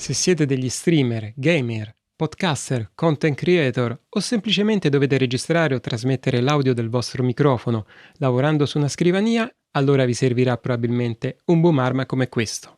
Se siete degli streamer, gamer, podcaster, content creator o semplicemente dovete registrare o trasmettere l'audio del vostro microfono lavorando su una scrivania, allora vi servirà probabilmente un boom arm come questo.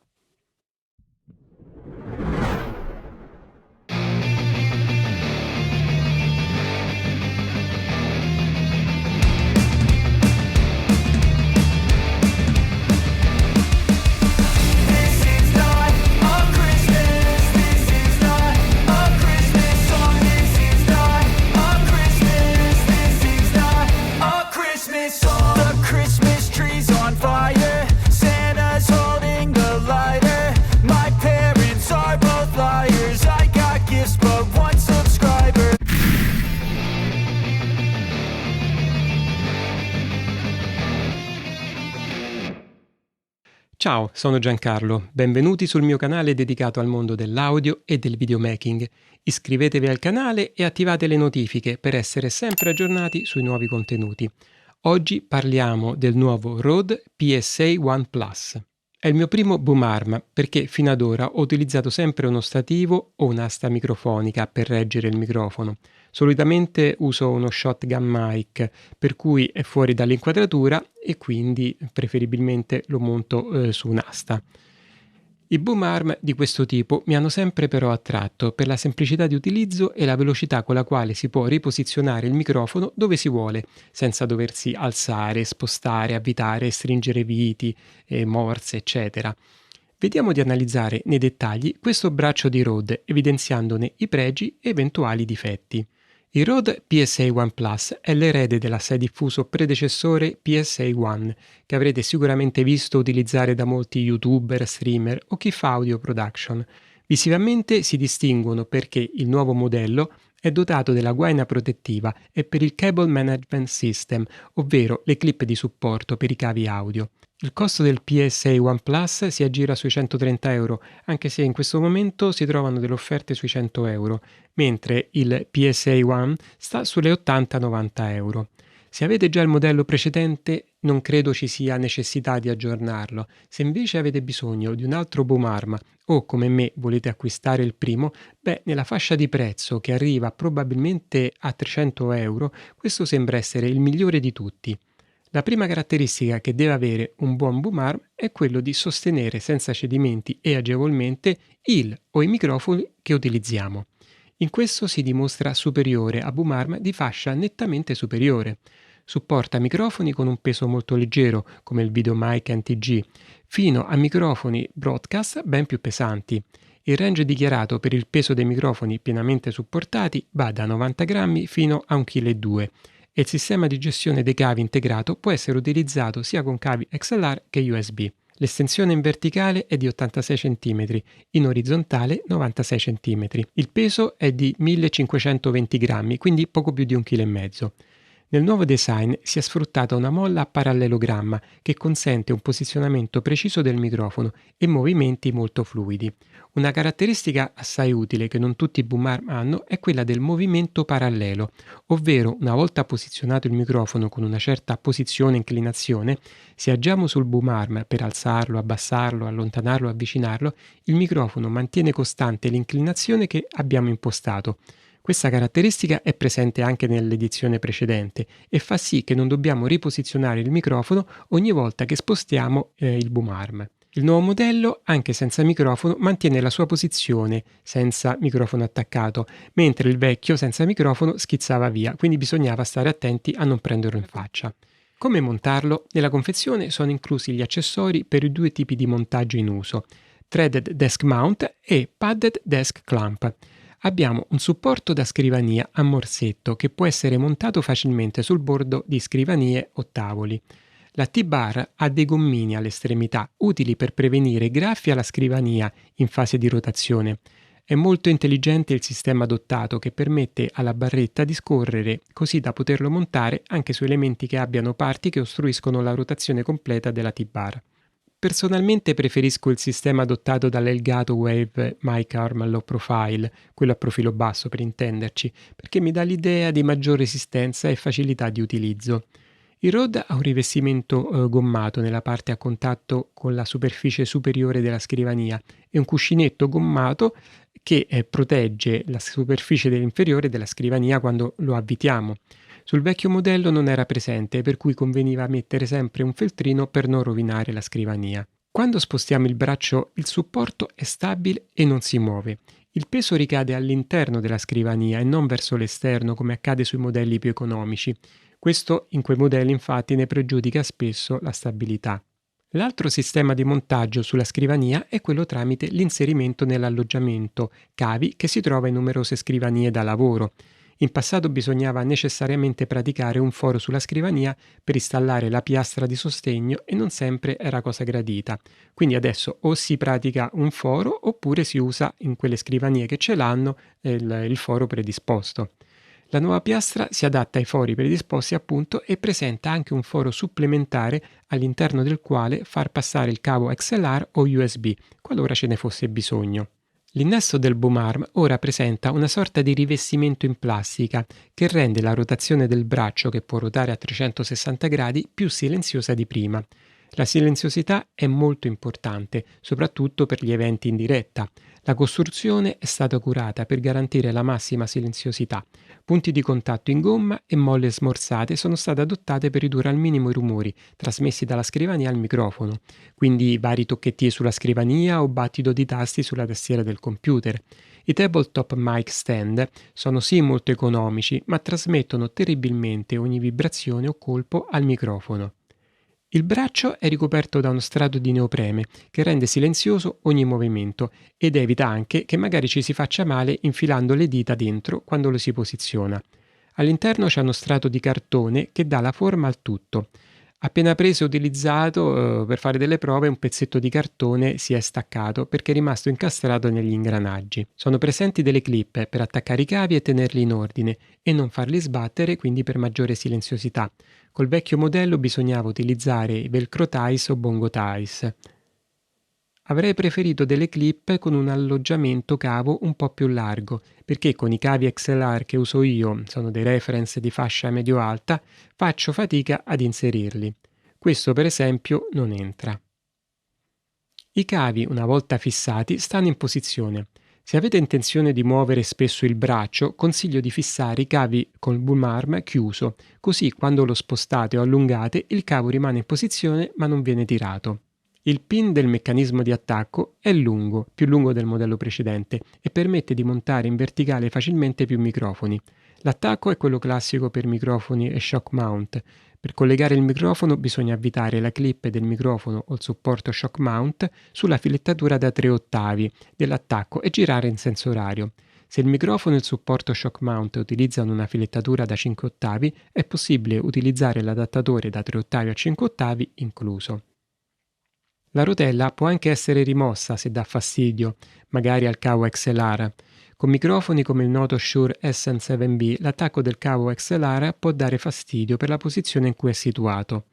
Ciao, sono Giancarlo, benvenuti sul mio canale dedicato al mondo dell'audio e del videomaking. Iscrivetevi al canale e attivate le notifiche per essere sempre aggiornati sui nuovi contenuti. Oggi parliamo del nuovo Rode PSA One Plus. È il mio primo boom arm perché fino ad ora ho utilizzato sempre uno stativo o un'asta microfonica per reggere il microfono. Solitamente uso uno shotgun mic, per cui è fuori dall'inquadratura e quindi preferibilmente lo monto su un'asta. I boom arm di questo tipo mi hanno sempre però attratto per la semplicità di utilizzo e la velocità con la quale si può riposizionare il microfono dove si vuole, senza doversi alzare, spostare, avvitare, stringere viti, morse, eccetera. Vediamo di analizzare nei dettagli questo braccio di Rode, evidenziandone i pregi e eventuali difetti. Il Rode PSA One Plus è l'erede dell'assai diffuso predecessore PSA One, che avrete sicuramente visto utilizzare da molti youtuber, streamer o chi fa audio production. Visivamente si distinguono perché il nuovo modello è dotato della guaina protettiva e per il Cable Management System, ovvero le clip di supporto per i cavi audio. Il costo del PSA One Plus si aggira sui 130 euro, anche se in questo momento si trovano delle offerte sui 100 euro, mentre il PSA One sta sulle 80-90 euro. Se avete già il modello precedente, non credo ci sia necessità di aggiornarlo. Se invece avete bisogno di un altro boom arm o come me volete acquistare il primo, nella fascia di prezzo che arriva probabilmente a 300 euro, questo sembra essere il migliore di tutti. La prima caratteristica che deve avere un buon boom arm è quello di sostenere senza cedimenti e agevolmente il o i microfoni che utilizziamo. In questo si dimostra superiore a boom arm di fascia nettamente superiore. Supporta microfoni con un peso molto leggero, come il VideoMic NTG, fino a microfoni broadcast ben più pesanti. Il range dichiarato per il peso dei microfoni pienamente supportati va da 90 grammi fino a 1,2 kg e il sistema di gestione dei cavi integrato può essere utilizzato sia con cavi XLR che USB. L'estensione in verticale è di 86 cm, in orizzontale 96 cm. Il peso è di 1520 grammi, quindi poco più di 1,5 kg. Nel nuovo design si è sfruttata una molla a parallelogramma che consente un posizionamento preciso del microfono e movimenti molto fluidi. Una caratteristica assai utile che non tutti i boom arm hanno è quella del movimento parallelo, ovvero una volta posizionato il microfono con una certa posizione e inclinazione, se agiamo sul boom arm per alzarlo, abbassarlo, allontanarlo, avvicinarlo, il microfono mantiene costante l'inclinazione che abbiamo impostato. Questa caratteristica è presente anche nell'edizione precedente e fa sì che non dobbiamo riposizionare il microfono ogni volta che spostiamo il boom arm. Il nuovo modello, anche senza microfono, mantiene la sua posizione senza microfono attaccato, mentre il vecchio senza microfono schizzava via, quindi bisognava stare attenti a non prenderlo in faccia. Come montarlo? Nella confezione sono inclusi gli accessori per i due tipi di montaggio in uso, Threaded Desk Mount e Padded Desk Clamp. Abbiamo un supporto da scrivania a morsetto che può essere montato facilmente sul bordo di scrivanie o tavoli. La T-bar ha dei gommini all'estremità utili per prevenire graffi alla scrivania in fase di rotazione. È molto intelligente il sistema adottato che permette alla barretta di scorrere così da poterlo montare anche su elementi che abbiano parti che ostruiscono la rotazione completa della T-bar. Personalmente preferisco il sistema adottato dall'Elgato Wave Mic Arm Low Profile, quello a profilo basso per intenderci, perché mi dà l'idea di maggior resistenza e facilità di utilizzo. Il Rode ha un rivestimento gommato nella parte a contatto con la superficie superiore della scrivania e un cuscinetto gommato che protegge la superficie inferiore della scrivania quando lo avvitiamo. Sul vecchio modello non era presente, per cui conveniva mettere sempre un feltrino per non rovinare la scrivania. Quando spostiamo il braccio, il supporto è stabile e non si muove. Il peso ricade all'interno della scrivania e non verso l'esterno come accade sui modelli più economici. Questo in quei modelli infatti ne pregiudica spesso la stabilità. L'altro sistema di montaggio sulla scrivania è quello tramite l'inserimento nell'alloggiamento cavi che si trova in numerose scrivanie da lavoro. In passato bisognava necessariamente praticare un foro sulla scrivania per installare la piastra di sostegno e non sempre era cosa gradita. Quindi adesso o si pratica un foro oppure si usa in quelle scrivanie che ce l'hanno il foro predisposto. La nuova piastra si adatta ai fori predisposti appunto e presenta anche un foro supplementare all'interno del quale far passare il cavo XLR o USB, qualora ce ne fosse bisogno. L'innesto del boom arm ora presenta una sorta di rivestimento in plastica che rende la rotazione del braccio, che può ruotare a 360 gradi, più silenziosa di prima. La silenziosità è molto importante, soprattutto per gli eventi in diretta. La costruzione è stata curata per garantire la massima silenziosità. Punti di contatto in gomma e molle smorzate sono state adottate per ridurre al minimo i rumori trasmessi dalla scrivania al microfono, quindi vari tocchetti sulla scrivania o battito di tasti sulla tastiera del computer. I tabletop mic stand sono sì molto economici, ma trasmettono terribilmente ogni vibrazione o colpo al microfono. Il braccio è ricoperto da uno strato di neoprene che rende silenzioso ogni movimento ed evita anche che magari ci si faccia male infilando le dita dentro quando lo si posiziona. All'interno c'è uno strato di cartone che dà la forma al tutto. Appena preso e utilizzato per fare delle prove, un pezzetto di cartone si è staccato perché è rimasto incastrato negli ingranaggi. Sono presenti delle clip per attaccare i cavi e tenerli in ordine e non farli sbattere, quindi per maggiore silenziosità. Col vecchio modello bisognava utilizzare i velcro ties o bongo ties. Avrei preferito delle clip con un alloggiamento cavo un po' più largo, perché con i cavi XLR che uso io, sono dei reference di fascia medio-alta, faccio fatica ad inserirli. Questo per esempio non entra. I cavi, una volta fissati, stanno in posizione. Se avete intenzione di muovere spesso il braccio, consiglio di fissare i cavi col boom arm chiuso, così quando lo spostate o allungate il cavo rimane in posizione ma non viene tirato. Il pin del meccanismo di attacco è lungo, più lungo del modello precedente, e permette di montare in verticale facilmente più microfoni. L'attacco è quello classico per microfoni e shock mount. Per collegare il microfono bisogna avvitare la clip del microfono o il supporto shock mount sulla filettatura da 3 ottavi dell'attacco e girare in senso orario. Se il microfono e il supporto shock mount utilizzano una filettatura da 5 ottavi, è possibile utilizzare l'adattatore da 3 ottavi a 5 ottavi incluso. La rotella può anche essere rimossa se dà fastidio, magari al cavo XLR. Con microfoni come il noto Shure SM7B, l'attacco del cavo XLR può dare fastidio per la posizione in cui è situato.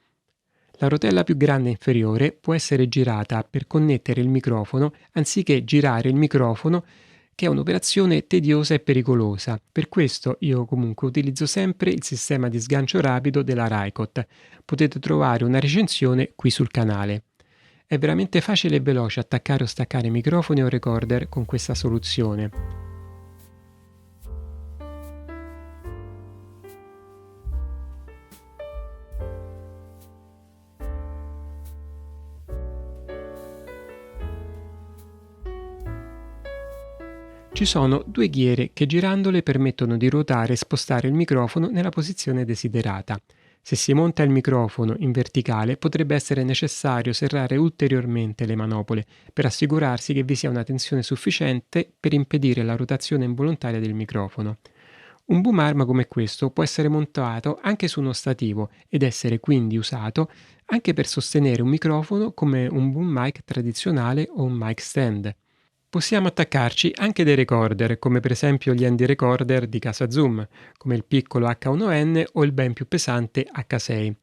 La rotella più grande inferiore può essere girata per connettere il microfono anziché girare il microfono, che è un'operazione tediosa e pericolosa. Per questo io comunque utilizzo sempre il sistema di sgancio rapido della Rycote. Potete trovare una recensione qui sul canale. È veramente facile e veloce attaccare o staccare microfoni o recorder con questa soluzione. Ci sono due ghiere che girandole permettono di ruotare e spostare il microfono nella posizione desiderata. Se si monta il microfono in verticale potrebbe essere necessario serrare ulteriormente le manopole per assicurarsi che vi sia una tensione sufficiente per impedire la rotazione involontaria del microfono. Un boom arm come questo può essere montato anche su uno stativo ed essere quindi usato anche per sostenere un microfono come un boom mic tradizionale o un mic stand. Possiamo attaccarci anche dei recorder, come per esempio gli handy recorder di casa Zoom, come il piccolo H1N o il ben più pesante H6.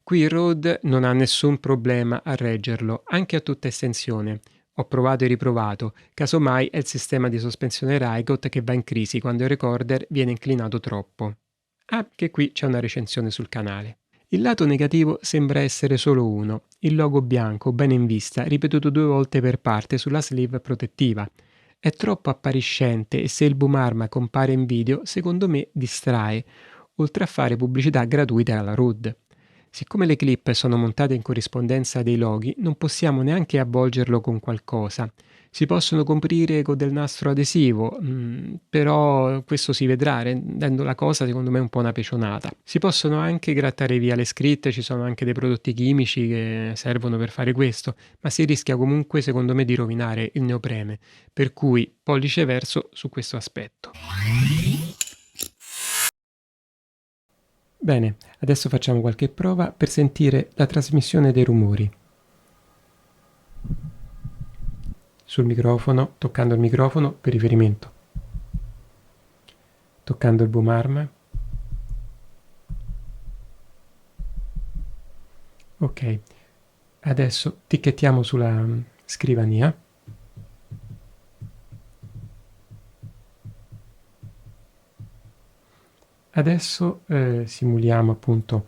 Qui il Rode non ha nessun problema a reggerlo, anche a tutta estensione. Ho provato e riprovato, casomai è il sistema di sospensione Rycote che va in crisi quando il recorder viene inclinato troppo. Anche qui c'è una recensione sul canale. Il lato negativo sembra essere solo uno, il logo bianco bene in vista, ripetuto 2 volte per parte sulla sleeve protettiva. È troppo appariscente e se il boom arma compare in video, secondo me distrae, oltre a fare pubblicità gratuita alla RUD. Siccome le clip sono montate in corrispondenza dei loghi, non possiamo neanche avvolgerlo con qualcosa. Si possono coprire con del nastro adesivo, però questo si vedrà, rendendo la cosa secondo me un po' una pecionata. Si possono anche grattare via le scritte, ci sono anche dei prodotti chimici che servono per fare questo, ma si rischia comunque secondo me di rovinare il neoprene, per cui pollice verso su questo aspetto. Bene, adesso facciamo qualche prova per sentire la trasmissione dei rumori. Sul microfono, toccando il microfono per riferimento. Toccando il boom arm. Ok, adesso tichettiamo sulla scrivania. Adesso simuliamo appunto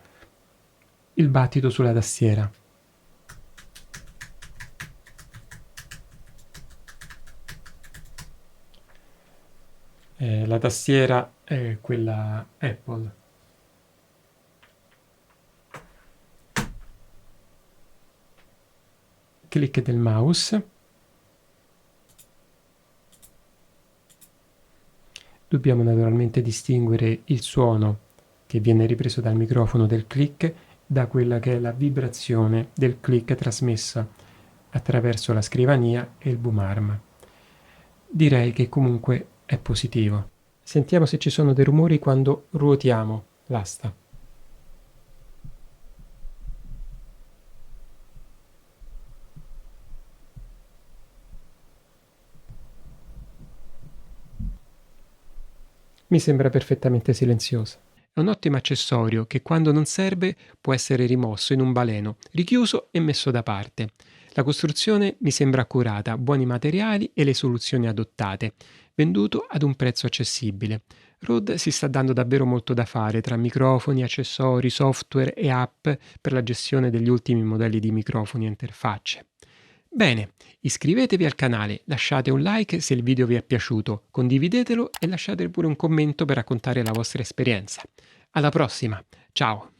il battito sulla tastiera. La tastiera è quella Apple. Clic del mouse. Dobbiamo naturalmente distinguere il suono che viene ripreso dal microfono del click da quella che è la vibrazione del click trasmessa attraverso la scrivania e il boom arm. Direi che comunque è positivo. Sentiamo se ci sono dei rumori quando ruotiamo l'asta. Mi sembra perfettamente silenziosa. È un ottimo accessorio che quando non serve può essere rimosso in un baleno, richiuso e messo da parte. La costruzione mi sembra accurata, buoni materiali e le soluzioni adottate, venduto ad un prezzo accessibile. Rode si sta dando davvero molto da fare tra microfoni, accessori, software e app per la gestione degli ultimi modelli di microfoni e interfacce. Bene, iscrivetevi al canale, lasciate un like se il video vi è piaciuto, condividetelo e lasciate pure un commento per raccontare la vostra esperienza. Alla prossima, ciao!